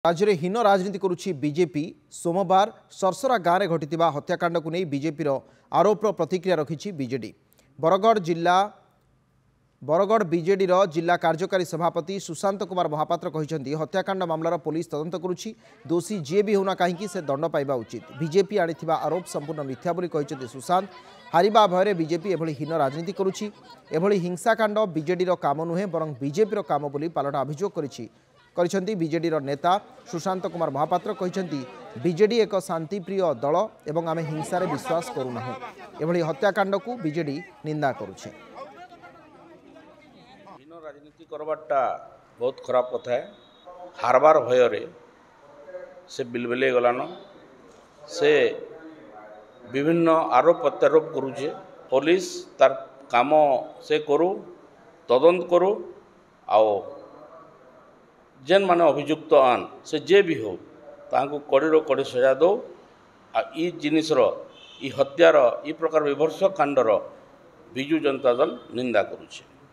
राज्य में हीन राजनीति करुछि बीजेपी। सोमवार सरसरा गाँव में घटी हत्याकांड को नहीं बीजेपी आरोप प्रतिक्रिया रखी बीजेडी। बरगढ़ बीजेडी जिला कार्यकारी सभापति सुशांत कुमार महापात्र कहते हत्याकांड मामलार पुलिस तदंत करुछि। दोषी जी भी होना कहीं से दंड पाइबा उचित। बीजेपी आनिथिबा आरोप संपूर्ण मिथ्या बोली कहते सुशांत। हारिबा भୟରେ बीजेपी एभली हीन राजनीति करुछि। एभली हिंसाकांड बीजेडी काम नुहे बरं बीजेपी काम बोली पालटा अभियोग करिसेंती बीजेडी नेता सुशांत कुमार महापात्र कहते बीजेडी एक शांतिप्रिय दल एवं आमे हिंसारे विश्वास करूना। एभली हत्याकांड को बीजेडी निंदा करुछे। हीन राजनीति करवाटा बहुत खराब कथा है। हारबार भय से बिलबिले गलान से विभिन्न आरोप प्रत्यारोप करुचे। पुलिस तार काम से करू तदंत करू आओ जेन माने अभियुक्त आन से जे भी हो तांको कड़ीरो कड़ी सजा दो। आ ई जिनिसर ई हत्यार ई प्रकार विभत्स कांडर बिजु जनता दल निंदा करुचे।